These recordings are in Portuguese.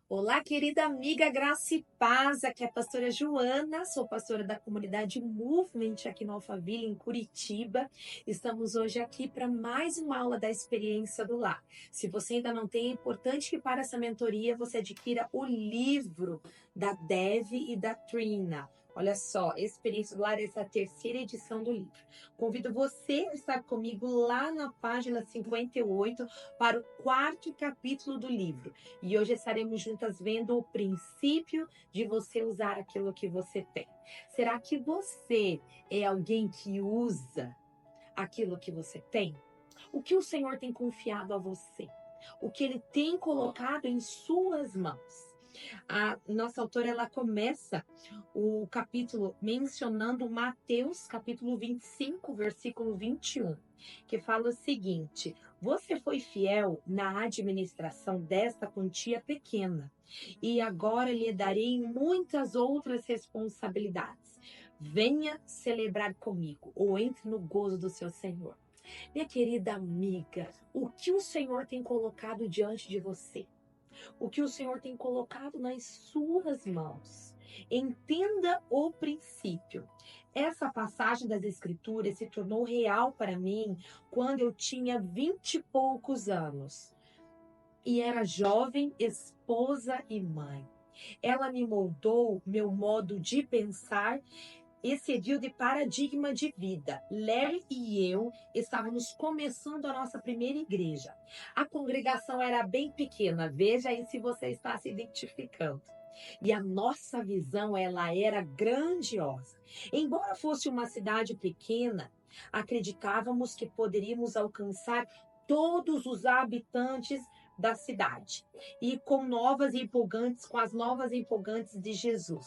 Olá, querida amiga Graça e Paz, aqui é a pastora Joana, sou pastora da comunidade Movement aqui no Alphaville, em Curitiba. Estamos hoje aqui para mais uma aula da experiência do lar. Se você ainda não tem, é importante que para essa mentoria você adquira o livro da Dev e da Trina. Olha só, Experiência do Lar, essa é a terceira edição do livro. Convido você a estar comigo lá na página 58 para o quarto capítulo do livro. E hoje estaremos juntas vendo o princípio de você usar aquilo que você tem. Será que você é alguém que usa aquilo que você tem? O que o Senhor tem confiado a você? O que Ele tem colocado em suas mãos? A nossa autora, ela começa o capítulo mencionando Mateus, capítulo 25, versículo 21, que fala o seguinte: você foi fiel na administração desta quantia pequena, e agora lhe darei muitas outras responsabilidades. Venha celebrar comigo, ou entre no gozo do seu Senhor. Minha querida amiga, o que o Senhor tem colocado diante de você? O que o Senhor tem colocado nas suas mãos? Entenda o princípio. Essa passagem das Escrituras se tornou real para mim quando eu tinha 20 e poucos anos e era jovem, esposa e mãe. Ela me moldou meu modo de pensar e serviu de paradigma de vida. Larry e eu estávamos começando a nossa primeira igreja. A congregação era bem pequena, veja aí se você está se identificando. E a nossa visão, ela era grandiosa. Embora fosse uma cidade pequena, acreditávamos que poderíamos alcançar todos os habitantes da cidade e com as novas e empolgantes de Jesus,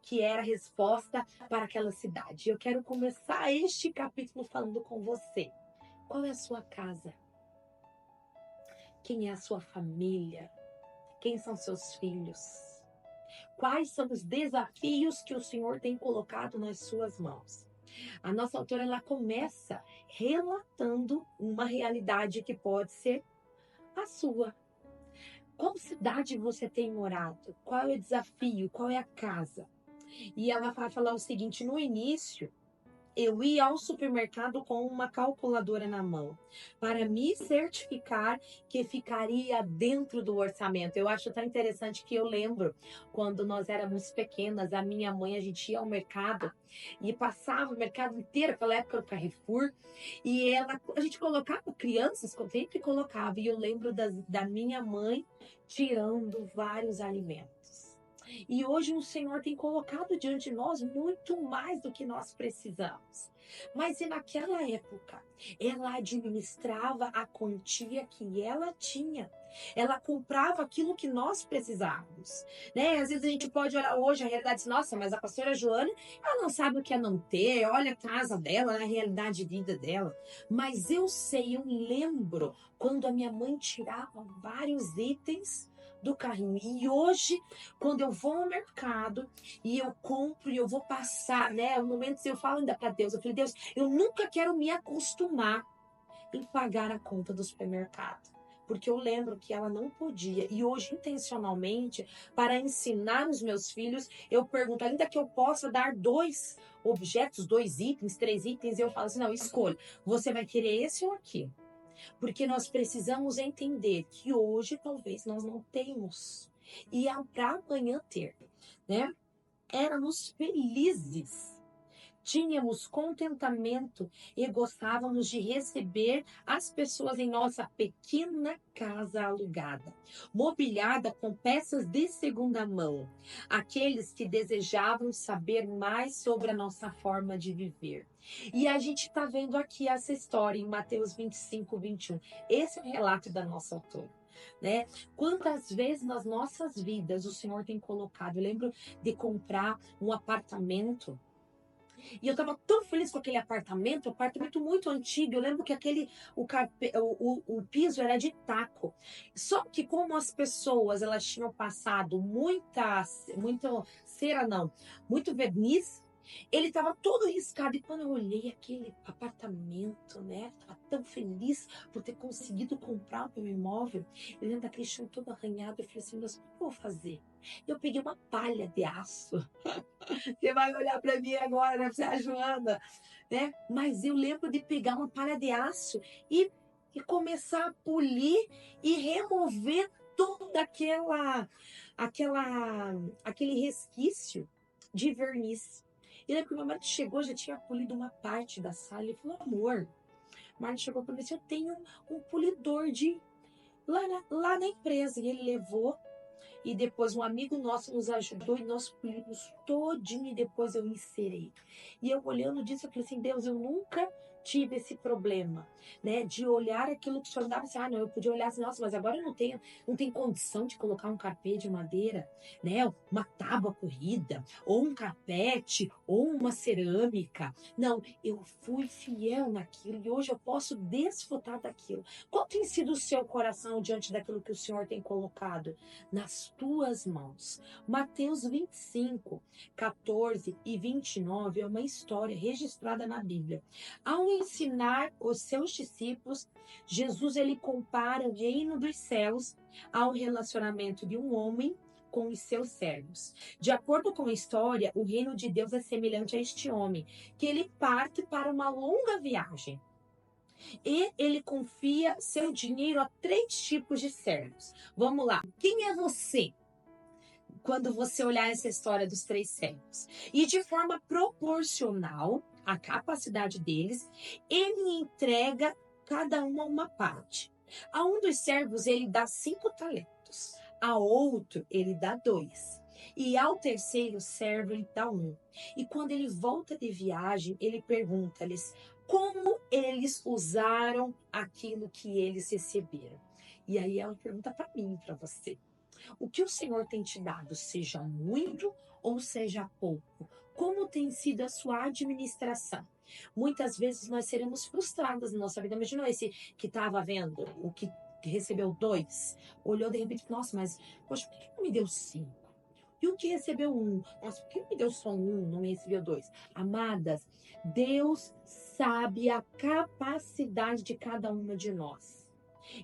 que era a resposta para aquela cidade. Eu quero começar este capítulo falando com você. Qual é a sua casa? Quem é a sua família? Quem são seus filhos? Quais são os desafios que o Senhor tem colocado nas suas mãos? A nossa autora, ela começa relatando uma realidade que pode ser a sua. Qual cidade você tem morado? Qual é o desafio? Qual é a casa? E ela vai falar o seguinte: no início, eu ia ao supermercado com uma calculadora na mão, para me certificar que ficaria dentro do orçamento. Eu acho tão interessante que eu lembro, quando nós éramos pequenas, a minha mãe, a gente ia ao mercado e passava o mercado inteiro, naquela época o Carrefour, e a gente colocava crianças, sempre colocava, e eu lembro da minha mãe tirando vários alimentos. E hoje o Senhor tem colocado diante de nós muito mais do que nós precisamos. Mas e naquela época, ela administrava a quantia que ela tinha. Ela comprava aquilo que nós precisávamos, né? Às vezes a gente pode olhar hoje a realidade e dizer, nossa, mas a pastora Joana, ela não sabe o que é não ter, olha a casa dela, a realidade de vida dela. Mas eu sei, eu lembro quando a minha mãe tirava vários itens do carrinho. E hoje, quando eu vou ao mercado e eu compro e eu vou passar, né? Momentos eu falo ainda para Deus, eu falei, Deus, eu nunca quero me acostumar em pagar a conta do supermercado. Porque eu lembro que ela não podia. E hoje, intencionalmente, para ensinar os meus filhos, eu pergunto, ainda que eu possa dar 2 objetos, 2 itens, 3 itens, eu falo assim, não, escolha. Você vai querer esse ou aquele? Porque nós precisamos entender que hoje talvez nós não temos e para amanhã ter, né? Éramos felizes, tínhamos contentamento e gostávamos de receber as pessoas em nossa pequena casa alugada, mobiliada com peças de segunda mão, aqueles que desejavam saber mais sobre a nossa forma de viver. E a gente está vendo aqui essa história em Mateus 25, 21. Esse é o relato da nossa autora. Né? Quantas vezes nas nossas vidas o Senhor tem colocado? Eu lembro de comprar um apartamento e eu tava tão feliz com aquele apartamento, um apartamento muito antigo. Eu lembro que o piso era de taco. Só que como as pessoas elas tinham passado muita cera, não, muito verniz, Ele estava todo riscado. E quando eu olhei aquele apartamento, né? Estava tão feliz por ter conseguido comprar o meu imóvel. Eu lembro daquele chão todo arranhado. Eu falei assim, Deus, o que eu vou fazer? Eu peguei uma palha de aço. Você vai olhar para mim agora, né? Você é a Joana, né? Mas eu lembro de pegar uma palha de aço e, e começar a polir e remover toda aquele resquício de verniz. E lembro que meu marido chegou, já tinha polido uma parte da sala. Ele falou, amor, o marido chegou para mim e disse, eu tenho um polidor de lá na empresa. E ele levou. E depois um amigo nosso nos ajudou e nós polimos todinho e depois eu encerei. E eu olhando disso, eu falei assim, Deus, eu nunca tive esse problema, né? De olhar aquilo que o senhor dava assim, não, eu podia olhar assim, nossa, mas agora eu não tenho condição de colocar um carpê de madeira, né? Uma tábua corrida, ou um carpete, ou uma cerâmica. Não, eu fui fiel naquilo e hoje eu posso desfrutar daquilo. Qual tem sido o seu coração diante daquilo que o Senhor tem colocado nas tuas mãos? Mateus 25, 14 e 29 é uma história registrada na Bíblia. Ao ensinar os seus discípulos, Jesus ele compara o reino dos céus ao relacionamento de um homem com os seus servos. De acordo com a história, o reino de Deus é semelhante a este homem, que ele parte para uma longa viagem. E ele confia seu dinheiro a 3 tipos de servos. Vamos lá. Quem é você quando você olhar essa história dos 3 servos? E de forma proporcional à capacidade deles, ele entrega cada uma parte. A um dos servos ele dá 5 talentos. A outro ele dá 2. E ao terceiro servo ele dá 1. E quando ele volta de viagem, ele pergunta-lhes como eles usaram aquilo que eles receberam. E aí ela pergunta para mim, para você. O que o Senhor tem te dado, seja muito ou seja pouco? Como tem sido a sua administração? Muitas vezes nós seremos frustradas na nossa vida. Imagina esse que estava vendo, o que recebeu 2, olhou de repente, nossa, mas poxa, por que não me deu 5? E o que recebeu 1? Nossa, por que não me deu só 1, não me recebeu 2? Amadas, Deus sabe a capacidade de cada uma de nós.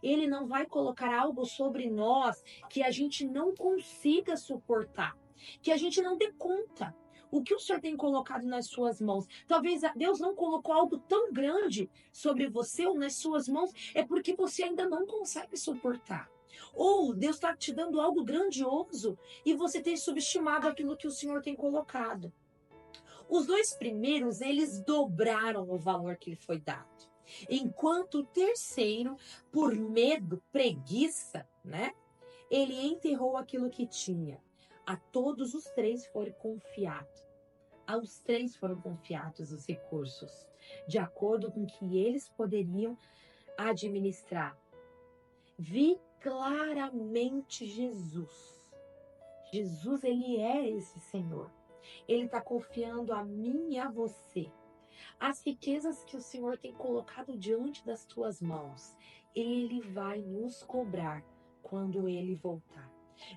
Ele não vai colocar algo sobre nós que a gente não consiga suportar, que a gente não dê conta. O que o Senhor tem colocado nas suas mãos? Talvez Deus não colocou algo tão grande sobre você ou nas suas mãos, é porque você ainda não consegue suportar. Ou Deus está te dando algo grandioso e você tem subestimado aquilo que o Senhor tem colocado. Os 2 primeiros, eles dobraram o valor que lhe foi dado. Enquanto o terceiro, por medo, preguiça, né? Ele enterrou aquilo que tinha. A todos os 3 foram confiados. Aos 3 foram confiados os recursos, de acordo com que eles poderiam administrar. Vi claramente Jesus. Jesus, ele é esse Senhor. Ele está confiando a mim e a você. As riquezas que o Senhor tem colocado diante das tuas mãos, Ele vai nos cobrar quando Ele voltar.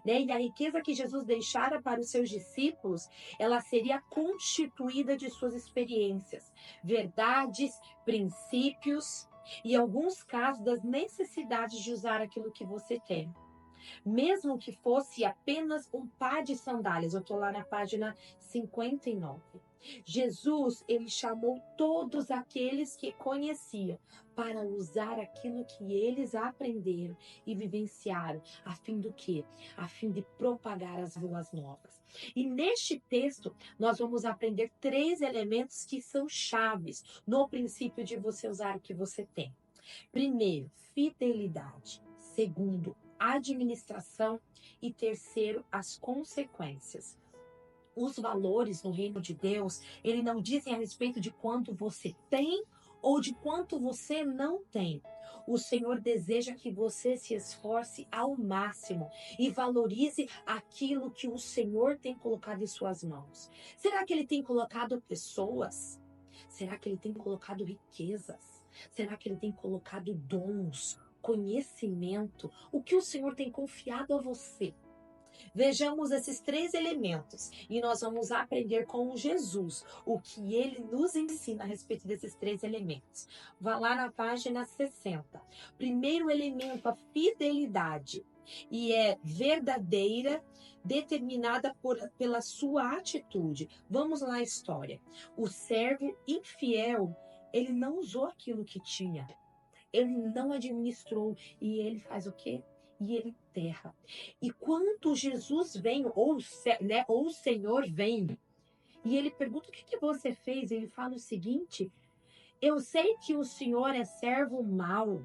Né? E a riqueza que Jesus deixara para os seus discípulos, ela seria constituída de suas experiências, verdades, princípios e, em alguns casos, das necessidades de usar aquilo que você tem. Mesmo que fosse apenas um par de sandálias. Eu estou lá na página 59. Jesus, ele chamou todos aqueles que conheciam para usar aquilo que eles aprenderam e vivenciaram, a fim do quê? A fim de propagar as boas novas. E neste texto, nós vamos aprender 3 elementos que são chaves no princípio de você usar o que você tem. Primeiro, fidelidade. Segundo, administração. E terceiro, as consequências. Os valores no reino de Deus, ele não dizem a respeito de quanto você tem ou de quanto você não tem. O Senhor deseja que você se esforce ao máximo e valorize aquilo que o Senhor tem colocado em suas mãos. Será que ele tem colocado pessoas? Será que ele tem colocado riquezas? Será que ele tem colocado dons, conhecimento? O que o Senhor tem confiado a você? Vejamos esses três elementos e nós vamos aprender com Jesus o que ele nos ensina a respeito desses três elementos. Vá lá na página 60. Primeiro elemento, a fidelidade. E é verdadeira, determinada pela sua atitude. Vamos lá a história. O servo infiel, ele não usou aquilo que tinha. Ele não administrou. E ele faz o quê? E ele enterra. E quando Jesus vem, ou o Senhor vem, e ele pergunta: o que você fez? Ele fala o seguinte: eu sei que o Senhor é servo mau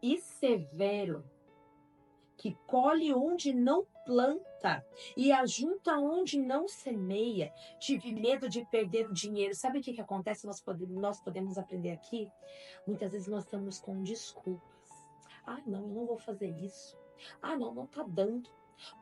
e severo, que colhe onde não planta e ajunta onde não semeia. Tive medo de perder o dinheiro. Sabe o que acontece? Nós podemos aprender aqui. Muitas vezes nós estamos com desculpas. Ah, não, eu não vou fazer isso. Ah, não, não tá dando.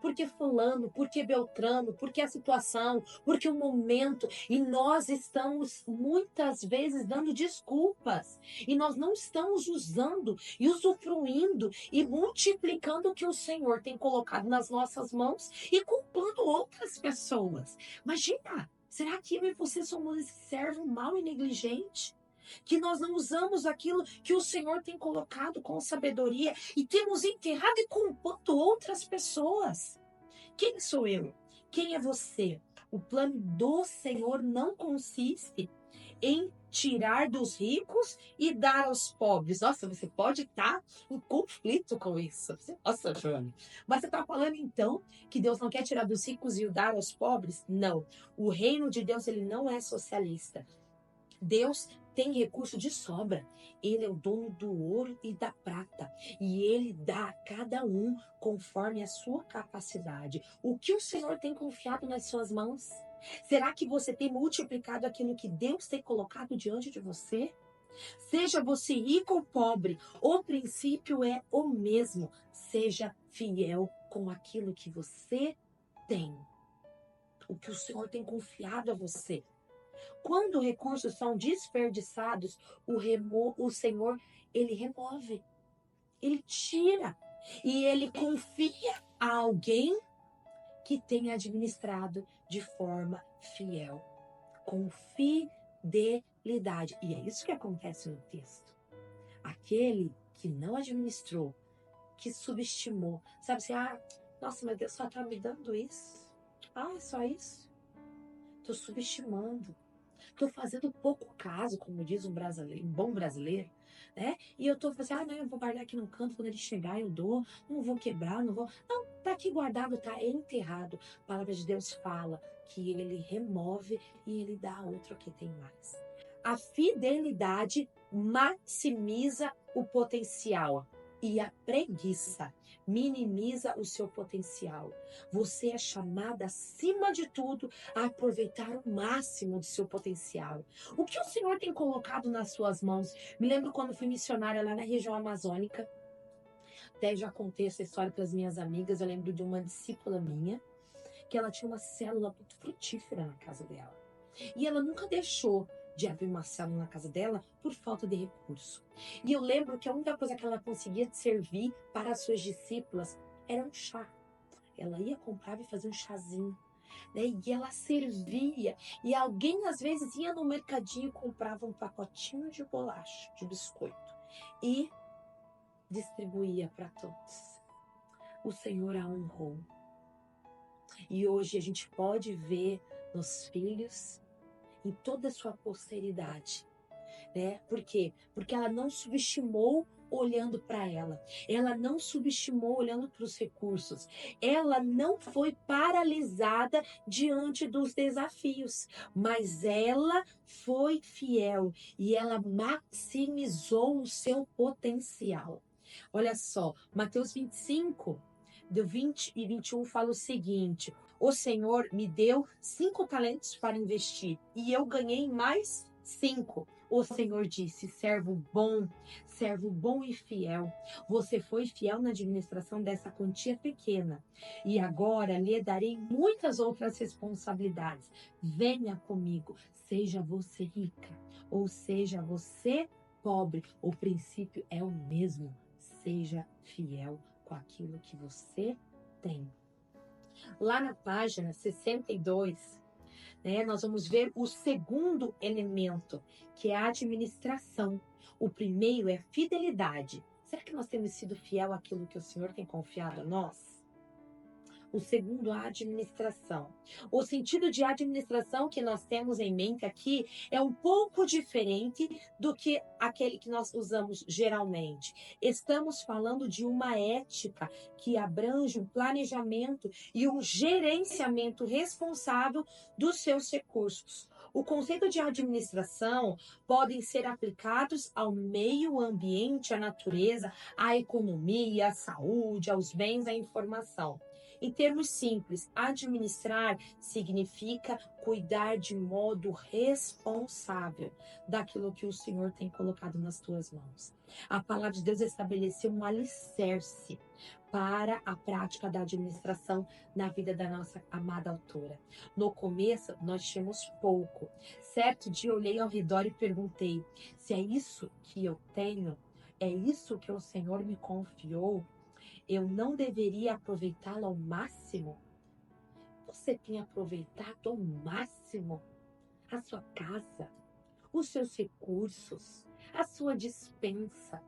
Porque fulano, porque Beltrano, porque a situação, porque o momento. E nós estamos muitas vezes dando desculpas. E nós não estamos usando e usufruindo e multiplicando o que o Senhor tem colocado nas nossas mãos e culpando outras pessoas. Imagina, será que eu e você somos esse servo mau e negligente? Que nós não usamos aquilo que o Senhor tem colocado com sabedoria e temos enterrado e culpando outras pessoas. Quem sou eu? Quem é você? O plano do Senhor não consiste em tirar dos ricos e dar aos pobres. Nossa, você pode estar em conflito com isso. Nossa, Joana. Mas você está falando então que Deus não quer tirar dos ricos e o dar aos pobres? Não. O reino de Deus, ele não é socialista. Deus tem recurso de sobra. Ele é o dono do ouro e da prata. E ele dá a cada um conforme a sua capacidade. O que o Senhor tem confiado nas suas mãos? Será que você tem multiplicado aquilo que Deus tem colocado diante de você? Seja você rico ou pobre, o princípio é o mesmo. Seja fiel com aquilo que você tem. O que o Senhor tem confiado a você. Quando recursos são desperdiçados, o Senhor, ele remove, ele tira e ele confia a alguém que tenha administrado de forma fiel, com fidelidade. E é isso que acontece no texto. Aquele que não administrou, que subestimou, sabe assim, nossa, mas Deus só está me dando isso. É só isso? Estou subestimando. Estou fazendo pouco caso, como diz um bom brasileiro, né? E eu estou fazendo, não, eu vou guardar aqui no canto, quando ele chegar eu dou, não vou quebrar, não vou. Não, tá aqui guardado, tá enterrado. A palavra de Deus fala que ele remove e ele dá outro que tem mais. A fidelidade maximiza o potencial e a preguiça minimiza o seu potencial. Você é chamada, acima de tudo, a aproveitar o máximo do seu potencial. O que o Senhor tem colocado nas suas mãos? Me lembro quando fui missionária lá na região amazônica. Até já contei essa história para as minhas amigas. Eu lembro de uma discípula minha, que ela tinha uma célula muito frutífera na casa dela. E ela nunca deixou de abrir uma célula na casa dela por falta de recurso. E eu lembro que a única coisa que ela conseguia servir para as suas discípulas era um chá. Ela ia comprar e fazer um chazinho, né? E ela servia. E alguém às vezes ia no mercadinho e comprava um pacotinho de bolacha, de biscoito, e distribuía para todos. O Senhor a honrou. E hoje a gente pode ver nos filhos, em toda a sua posteridade, né? Por quê? Porque ela não subestimou olhando para ela. Ela não subestimou olhando para os recursos. Ela não foi paralisada diante dos desafios, mas ela foi fiel e ela maximizou o seu potencial. Olha só, Mateus 25, do 20 e 21 fala o seguinte: o Senhor me deu 5 talentos para investir e eu ganhei mais 5. O Senhor disse: servo bom e fiel. Você foi fiel na administração dessa quantia pequena e agora lhe darei muitas outras responsabilidades. Venha comigo, seja você rica ou seja você pobre, o princípio é o mesmo. Seja fiel com aquilo que você tem. Lá na página 62, né, nós vamos ver o segundo elemento, que é a administração. O primeiro é fidelidade. Será que nós temos sido fiel àquilo que o Senhor tem confiado a nós? O segundo, a administração. O sentido de administração que nós temos em mente aqui é um pouco diferente do que aquele que nós usamos geralmente. Estamos falando de uma ética que abrange um planejamento e um gerenciamento responsável dos seus recursos. O conceito de administração podem ser aplicados ao meio ambiente, à natureza, à economia, à saúde, aos bens, à informação. Em termos simples, administrar significa cuidar de modo responsável daquilo que o Senhor tem colocado nas tuas mãos. A palavra de Deus estabeleceu um alicerce para a prática da administração na vida da nossa amada autora. No começo, nós tínhamos pouco. Certo dia, eu olhei ao redor e perguntei: se é isso que eu tenho? É isso que o Senhor me confiou? Eu não deveria aproveitá-lo ao máximo? Você tem aproveitado ao máximo a sua casa, os seus recursos, a sua despensa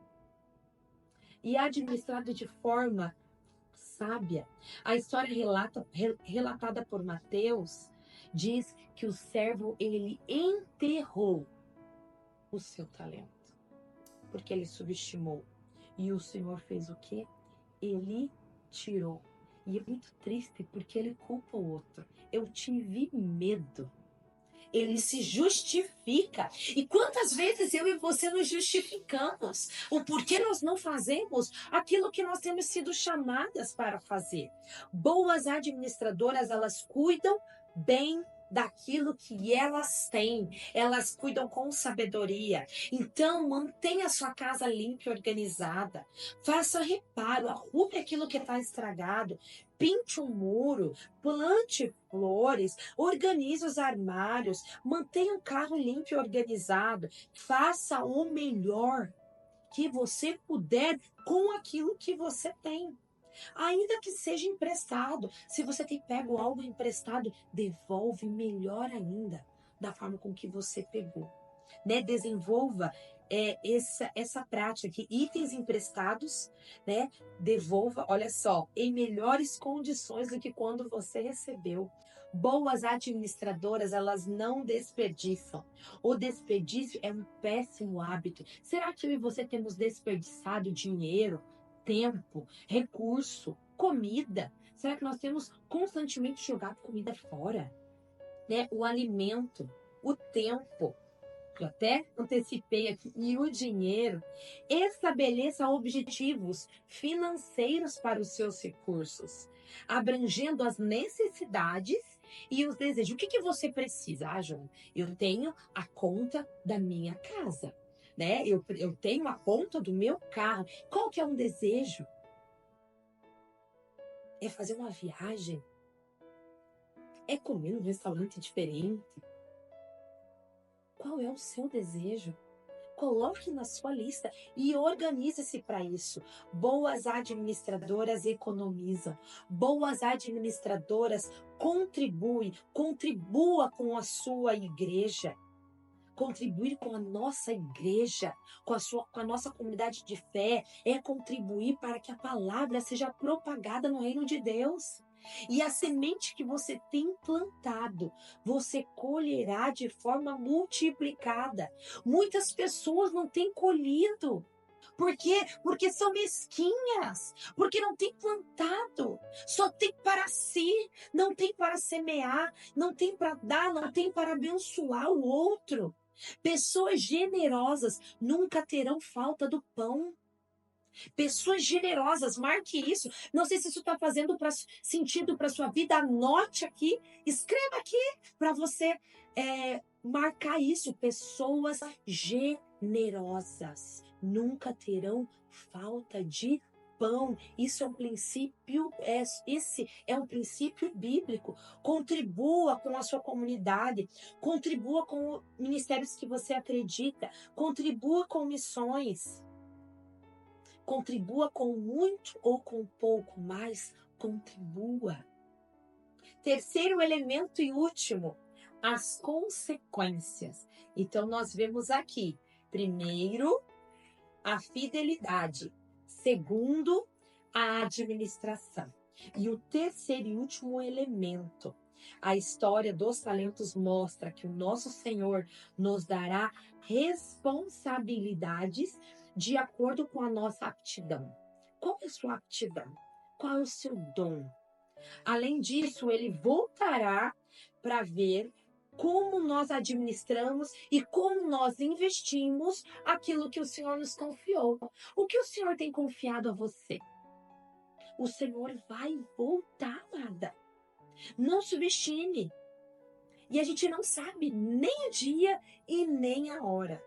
e administrado de forma sábia? A história relatada por Mateus diz que o servo, ele enterrou o seu talento, porque ele subestimou. E o Senhor fez o quê? Ele tirou. E é muito triste porque ele culpa o outro. Eu tive medo. Ele se justifica. E quantas vezes eu e você nos justificamos? O porquê nós não fazemos aquilo que nós temos sido chamadas para fazer. Boas administradoras, elas cuidam bem daquilo que elas têm. Elas cuidam com sabedoria. Então, mantenha a sua casa limpa e organizada. Faça reparo, arrume aquilo que está estragado. Pinte um muro, plante flores, organize os armários, mantenha um carro limpo e organizado. Faça o melhor que você puder com aquilo que você tem. Ainda que seja emprestado, se você tem pego algo emprestado, devolve melhor ainda da forma com que você pegou. Né? Desenvolva essa prática aqui, itens emprestados, né? Devolva, olha só, em melhores condições do que quando você recebeu. Boas administradoras, elas não desperdiçam. O desperdício é um péssimo hábito. Será que eu e você temos desperdiçado dinheiro, tempo, recurso, comida? Será que nós temos constantemente jogado comida fora? Né? O alimento, o tempo, eu até antecipei aqui, e o dinheiro. Estabeleça objetivos financeiros para os seus recursos, abrangendo as necessidades e os desejos. O que você precisa? João, eu tenho a conta da minha casa, né? Eu tenho a conta do meu carro. Qual que é um desejo? É fazer uma viagem? É comer num restaurante diferente? Qual é o seu desejo? Coloque na sua lista e organize-se para isso. Boas administradoras economizam. Boas administradoras contribuem. Contribua com a sua igreja. Contribuir com a nossa igreja, com a nossa comunidade de fé, é contribuir para que a palavra seja propagada no reino de Deus. E a semente que você tem plantado, você colherá de forma multiplicada. Muitas pessoas não têm colhido. Por quê? Porque são mesquinhas, porque não tem plantado, só tem para si, não tem para semear, não tem para dar, não tem para abençoar o outro. Pessoas generosas nunca terão falta do pão. Pessoas generosas, marque isso. Não sei se isso está fazendo sentido para sua vida. Anote aqui, escreva aqui para você marcar isso. Pessoas generosas nunca terão falta de pão. Isso é um princípio, esse é um princípio bíblico. Contribua com a sua comunidade, contribua com ministérios que você acredita, contribua com missões. Contribua com muito ou com pouco, mas contribua. Terceiro elemento e último, as consequências. Então, nós vemos aqui, primeiro, a fidelidade. Segundo, a administração. E o terceiro e último elemento, a história dos talentos mostra que o nosso Senhor nos dará responsabilidades de acordo com a nossa aptidão. Qual é a sua aptidão? Qual é o seu dom? Além disso, ele voltará para ver como nós administramos e como nós investimos aquilo que o Senhor nos confiou. O que o Senhor tem confiado a você? O Senhor vai voltar, amada. Não subestime. E a gente não sabe nem o dia e nem a hora.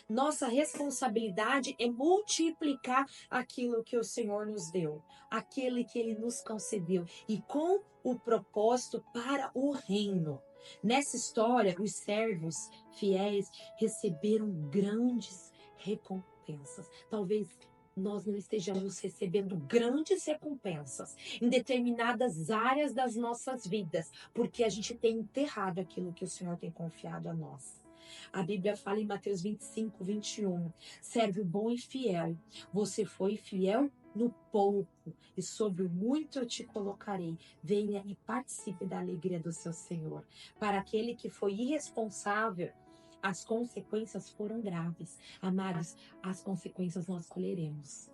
Nossa responsabilidade é multiplicar aquilo que o Senhor nos deu, aquele que Ele nos concedeu, e com o propósito para o reino. Nessa história, os servos fiéis receberam grandes recompensas. Talvez nós não estejamos recebendo grandes recompensas em determinadas áreas das nossas vidas, porque a gente tem enterrado aquilo que o Senhor tem confiado a nós. A Bíblia fala em Mateus 25, 21. Servo bom e fiel. Você foi fiel no pouco, e sobre o muito eu te colocarei. Venha e participe da alegria do seu Senhor. Para aquele que foi irresponsável, as consequências foram graves. Amados, as consequências nós colheremos.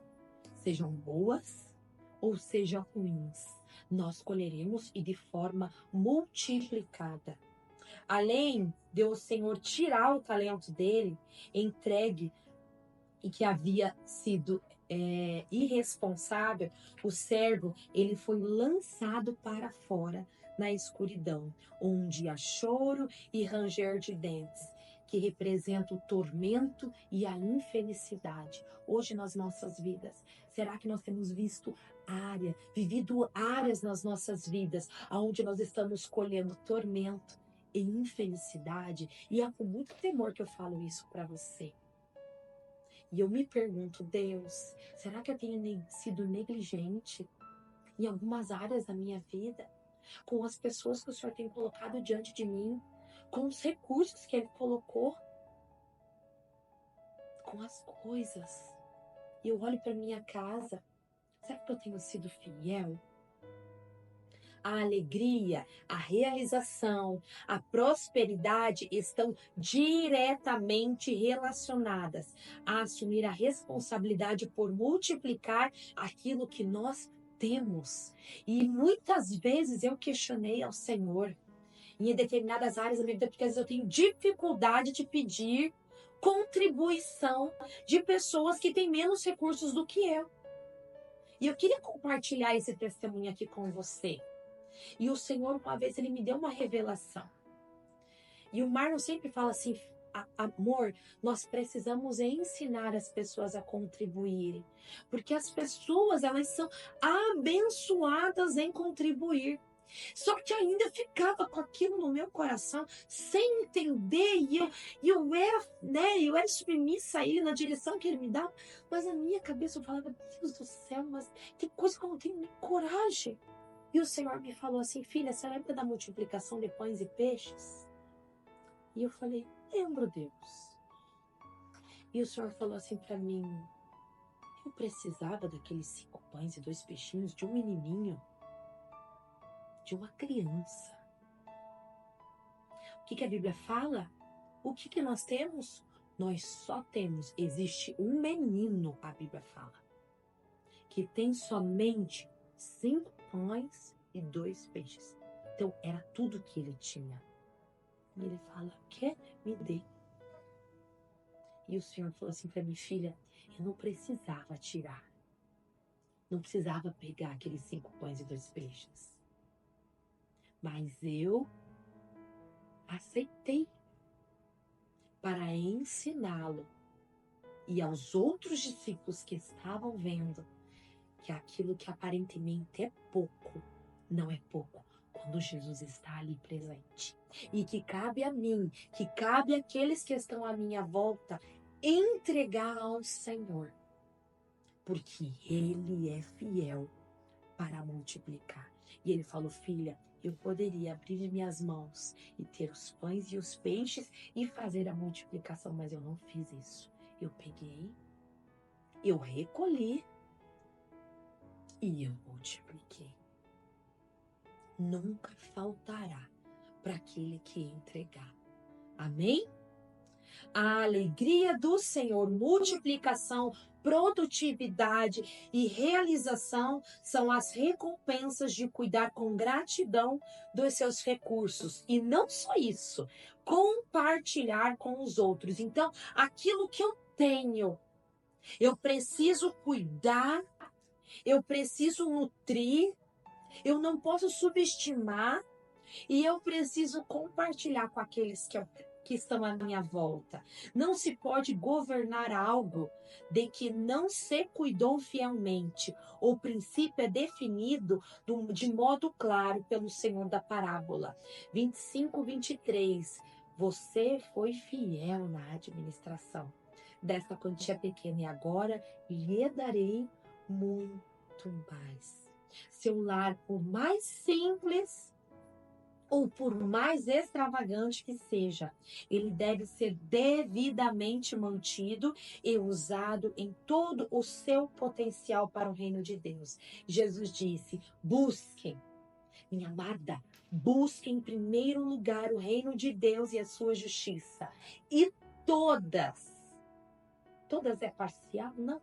Sejam boas ou sejam ruins. Nós colheremos e de forma multiplicada. Além de o Senhor tirar o talento dele, entregue e que havia sido irresponsável, o servo ele foi lançado para fora na escuridão, onde há choro e ranger de dentes, que representa o tormento e a infelicidade. Hoje nas nossas vidas, será que nós temos vivido áreas nas nossas vidas, onde nós estamos colhendo tormento e infelicidade? E é com muito temor que eu falo isso para você. E eu me pergunto, Deus, será que eu tenho sido negligente em algumas áreas da minha vida? Com as pessoas que o Senhor tem colocado diante de mim? Com os recursos que Ele colocou? Com as coisas? E eu olho para minha casa, será que eu tenho sido fiel? A alegria, a realização, a prosperidade estão diretamente relacionadas a assumir a responsabilidade por multiplicar aquilo que nós temos. E muitas vezes eu questionei ao Senhor em determinadas áreas da minha vida, porque às vezes eu tenho dificuldade de pedir contribuição de pessoas que têm menos recursos do que eu. E eu queria compartilhar esse testemunho aqui com você. E o Senhor, uma vez, Ele me deu uma revelação. E o Marlon sempre fala assim, amor, nós precisamos ensinar as pessoas a contribuírem. Porque as pessoas, elas são abençoadas em contribuir. Só que ainda ficava com aquilo no meu coração, sem entender, e eu era submissa a Ele, na direção que Ele me dava. Mas na minha cabeça eu falava, Deus do céu, mas tem coisa que eu não tenho nem coragem. E o Senhor me falou assim, filha, você lembra da multiplicação de pães e peixes? E eu falei, lembro, Deus. E o Senhor falou assim para mim, eu precisava daqueles 5 pães e 2 peixinhos de um menininho, de uma criança. O que a Bíblia fala? O que nós temos? Nós só temos, existe um menino, a Bíblia fala, que tem somente 5 pães e 2 peixes. Então, era tudo que ele tinha. E ele fala, quer? Me dê. E o Senhor falou assim para mim, filha, eu não precisava tirar. Não precisava pegar aqueles 5 pães e 2 peixes. Mas eu aceitei para ensiná-lo e aos outros discípulos que estavam vendo que aquilo que aparentemente é pouco, não é pouco quando Jesus está ali presente. E que cabe a mim, que cabe àqueles que estão à minha volta, entregar ao Senhor. porque Ele é fiel para multiplicar. E ele falou: filha, eu poderia abrir minhas mãos e ter os pães e os peixes e fazer a multiplicação, mas eu não fiz isso. Eu peguei, eu recolhi e eu multipliquei. Nunca faltará para aquele que entregar. Amém? A alegria do Senhor, multiplicação, produtividade e realização são as recompensas de cuidar com gratidão dos seus recursos. E não só isso, compartilhar com os outros. Então, aquilo que eu tenho, eu preciso cuidar, eu preciso nutrir, eu não posso subestimar e eu preciso compartilhar com aqueles que estão à minha volta. Não se pode governar algo de que não se cuidou fielmente. O princípio é definido de modo claro pelo Senhor da parábola. 25, 23. Você foi fiel na administração desta quantia pequena e agora lhe darei muito mais. Seu lar, por mais simples ou por mais extravagante que seja, ele deve ser devidamente mantido e usado em todo o seu potencial para o reino de Deus. Jesus disse: busquem, minha amada, busquem em primeiro lugar o reino de Deus e a sua justiça. E todas é parcial? Não.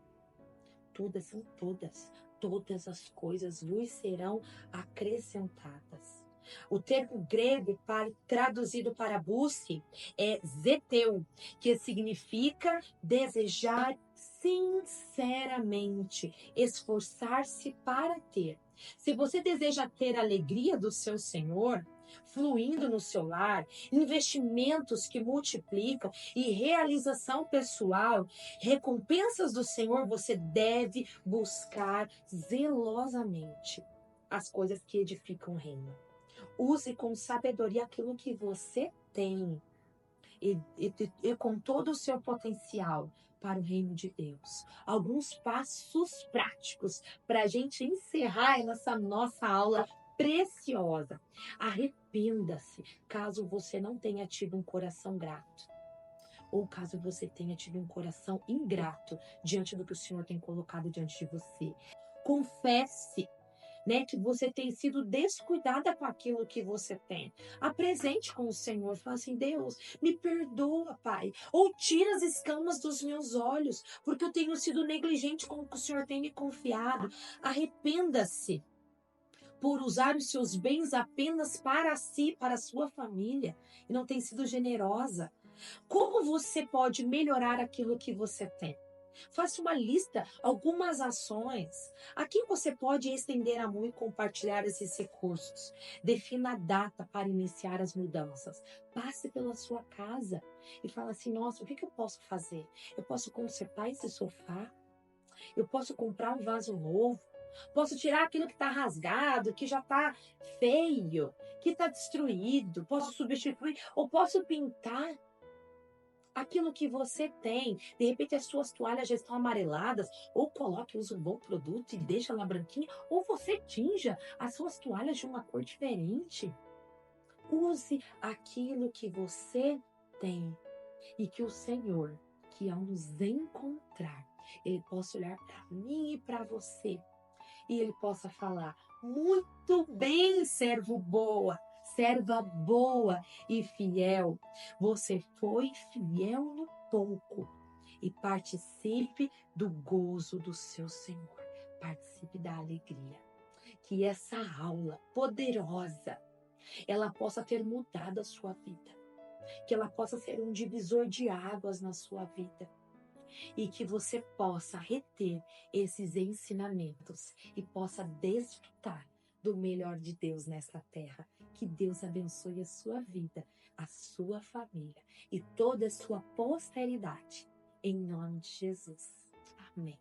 Todas são todas. Todas as coisas vos serão acrescentadas. O termo grego traduzido para busque é zeteu, que significa desejar sinceramente, esforçar-se para ter. Se você deseja ter a alegria do seu Senhor, fluindo no seu lar, investimentos que multiplicam e realização pessoal, recompensas do Senhor, você deve buscar zelosamente as coisas que edificam o reino. Use com sabedoria aquilo que você tem e com todo o seu potencial para o reino de Deus. Alguns passos práticos para a gente encerrar essa nossa aula preciosa. Arrependa-se caso você não tenha tido um coração grato, ou caso você tenha tido um coração ingrato diante do que o Senhor tem colocado diante de você. Confesse, que você tem sido descuidada com aquilo que você tem. Apresente com o Senhor, fala assim: Deus, me perdoa, Pai, ou tira as escamas dos meus olhos, porque eu tenho sido negligente com o que o Senhor tem me confiado. Arrependa-se por usar os seus bens apenas para si, para a sua família, e não tem sido generosa. Como você pode melhorar aquilo que você tem? Faça uma lista, algumas ações. A quem você pode estender a mão e compartilhar esses recursos. Defina a data para iniciar as mudanças. Passe pela sua casa e fala assim: nossa, o que eu posso fazer? Eu posso consertar esse sofá? Eu posso comprar um vaso novo? Posso tirar aquilo que está rasgado, que já está feio, que está destruído? Posso substituir ou posso pintar? Aquilo que você tem, de repente as suas toalhas já estão amareladas, ou coloque, use um bom produto e deixa ela branquinha, ou você tinja as suas toalhas de uma cor diferente. Use aquilo que você tem e que o Senhor, que ao nos encontrar, Ele possa olhar para mim e para você e Ele possa falar: muito bem, serva boa e fiel. Você foi fiel no pouco e participe do gozo do seu Senhor. Participe da alegria. Que essa aula poderosa, ela possa ter mudado a sua vida. Que ela possa ser um divisor de águas na sua vida. E que você possa reter esses ensinamentos e possa desfrutar do melhor de Deus nesta terra. Que Deus abençoe a sua vida, a sua família e toda a sua posteridade. Em nome de Jesus. Amém.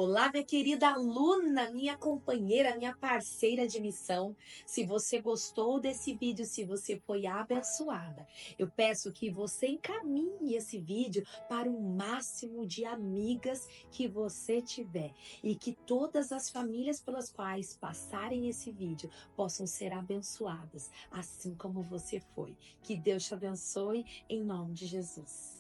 Olá, minha querida aluna, minha companheira, minha parceira de missão. Se você gostou desse vídeo, se você foi abençoada, eu peço que você encaminhe esse vídeo para o máximo de amigas que você tiver e que todas as famílias pelas quais passarem esse vídeo possam ser abençoadas, assim como você foi. Que Deus te abençoe em nome de Jesus.